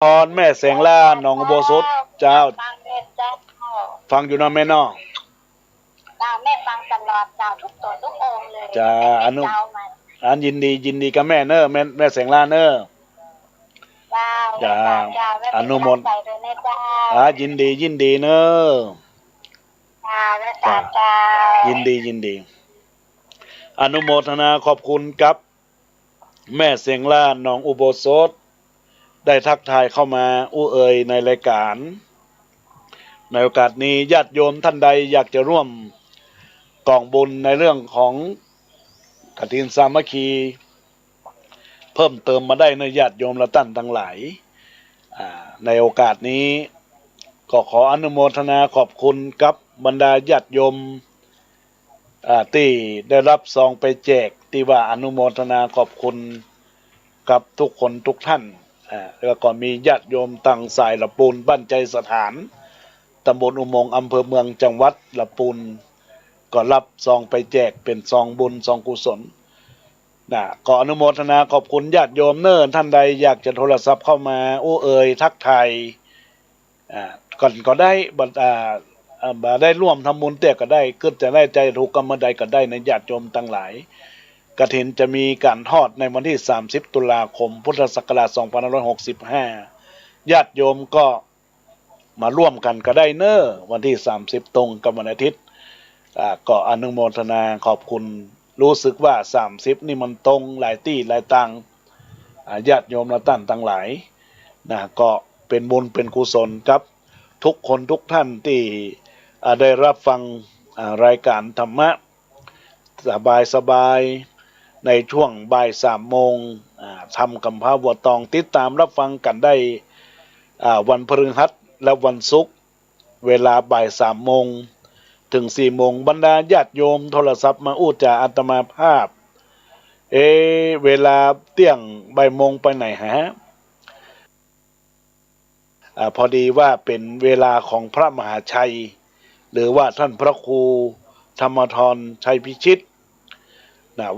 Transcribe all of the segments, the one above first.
พรแม่แสงล่าหนองโบสถเจ้าฟังเทศเจ้าฟังอยู่นะแม่เนาะแม่ฟังตลอดเจ้าทุกตัวทุกองค์เลยจ้าแต่อนุเจ้ามันยินดีกับแม่เนอะแม่แสงล่าเนอะเจ้าแม่จ้าตาเจ้าแม่อเป็นนุโมทกำลังใจด้วยนะเจ้ายินดีเนอะเจ้าแม่จ้าตาเจ้ายินดีอนุโมทนาขอบคุณกับแม่เสียงล่าหนองอุโบสถได้ทักทายเข้ามาเอ่ยในรายการในโอกาสนี้ญาติโยมท่านใดอยากจะร่วมกองบุญในเรื่องของกฐินสามัคคีเพิ่มเติมมาได้ในญาติโยมและท่านทั้งหลายในโอกาสนี้ก็ขออนุโมทนาขอบคุณกับบรรดาญาติโยมที่ได้รับซองไปแจกที่ว่าอนุโมทนาขอบคุณกับทุกคนทุกท่านแล้วก็มีญาติโยมตั้งสายละปูนบ้านใจสถานตำบลอุโมงค์อำเภอเมืองจังหวัดละปูนก็รับซองไปแจกเป็นซองบุญซองกุศลก็อนุโมทนาขอบคุณญาติโยมเนอท่านใดอยากจะโทรศัพท์เข้ามาเอ่ยทักทายก่อนก็ได้บ่ได้ร่วมทำบุญเตี้ยก็ได้ก็จะได้ใจถูกกรรมใดก็ได้ในญาติโยมทั้งหลายกฐินจะมีการทอดในวันที่30ตุลาคมพุทธศักราช2565ญาติโยมก็มาร่วมกันก็ได้เนอวันที่30ตรงกับวันอาทิตย์ก็อนุโมทนาขอบคุณรู้สึกว่า30นี่มันตรงหลายที่หลายตังญาติโยมและท่านทั้งหลายก็เป็นบุญเป็นกุศลครับทุกคนทุกท่านที่ได้รับฟังรายการธรรมะสบายในช่วงบ่าย3 โมงทำกับพระบัวตองติดตามรับฟังกันได้วันพฤหัสและวันศุกร์เวลาบ่าย3 โมงถึง4 โมงบรรดาญาติโยมโทรศัพท์มาอู้จ่าอาตมาภาพเวลาเที่ยงบ่ายโมงไปไหนฮะพอดีว่าเป็นเวลาของพระมหาชัยหรือว่าท่านพระครูธรรมธรชัยพิชิต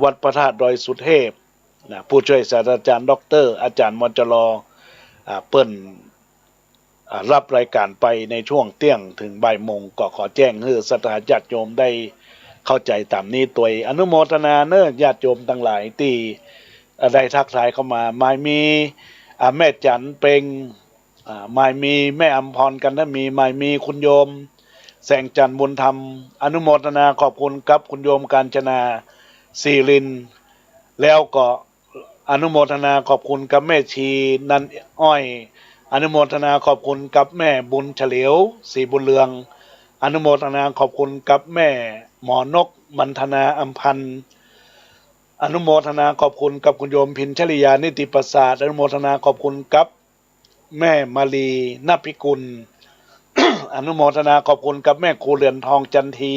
วัดพระธาตุดอยสุเทพผู้ช่วยศาสตราจารย์ด็อกเตอร์อาจารย์มจรเปิ้นรับรายการไปในช่วงเที่ยงถึงบ่ายโมงก็ขอแจ้งให้ศรัทธาญาติโยมได้เข้าใจตามนี้ตัวอนุโมทนาเนอะญาติโยมทั้งหลายที่ได้ทักทายเข้ามาไม่มีแม่จันเป็งไม่มีแม่อำพรกันนะไม่มีคุณโยมแสงจันทร์บุญธรรมอนุโมทนาขอบคุณกับคุณโยมกาญจนาศิรินแล้วก็อนุโมทนาขอบคุณกับแม่ชีนันอ้อยอนุโมทนาขอบคุณกับแม่บุญเฉลียวสีบุญเรืองอนุโมทนาขอบคุณกับแม่หมอนกมันธนาอัมพันธ์อนุโมทนาขอบคุณกับคุณโยมพินชลิยานิติประสาทอนุโมทนาขอบคุณกับแม่มาลีนภิกุล อนุโมทนาขอบคุณกับแม่ครูเรือนทองจันที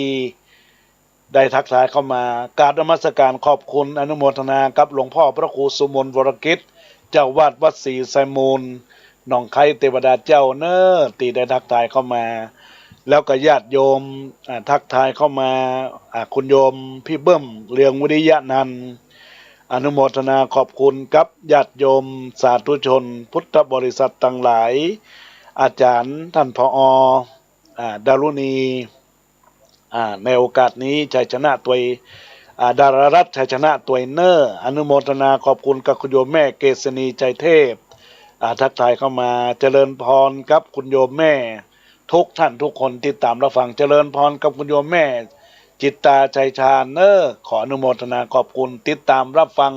ได้ทักทายเข้ามากราบนมัสการขอบคุณอนุโมทนากับหลวงพ่อพระครูสุมนวรกิจเจ้าวาดวัดศรีไซมูลหนองไคเทวดาเจ้าเนอตีได้ทักทายเข้ามาแล้วก็ญาติโยมทักทายเข้ามาคุณโยมพี่เบิ้มเรืองวิริยะนันท์อนุโมทนาขอบคุณกับญาติโยมสาธุชนพุทธบริษัททั้งหลายอาจารย์ท่านผอ.ดารุณีในโอกาสนี้ชัยชนะตัวดารารัตน์ชัยชนะตัวเนอร์อนุโมทนาขอบคุณกับคุณโยมแม่เกษณีใจเทพทักทายเข้ามาเจริญพรกับคุณโยมแม่ทุกท่านทุกคนที่ตามรับฟังเจริญพรกับคุณโยมแม่จิตตาชัยชาเนอร์ขออนุโมทนาขอบคุณติดตามรับฟัง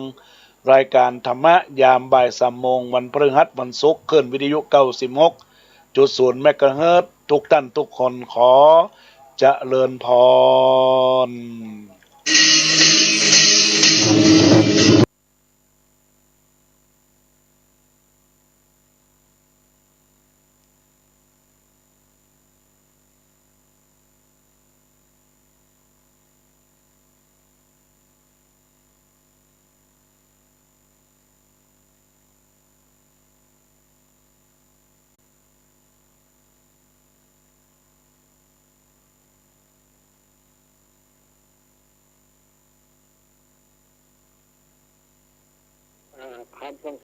รายการธรรมะยามบ่าย3 โมงวันพฤหัสวันศุกร์ขึ้นวิทยุ96.0 เมกะเฮิรตซ์ทุกท่านทุกคนขอเจริญพรความ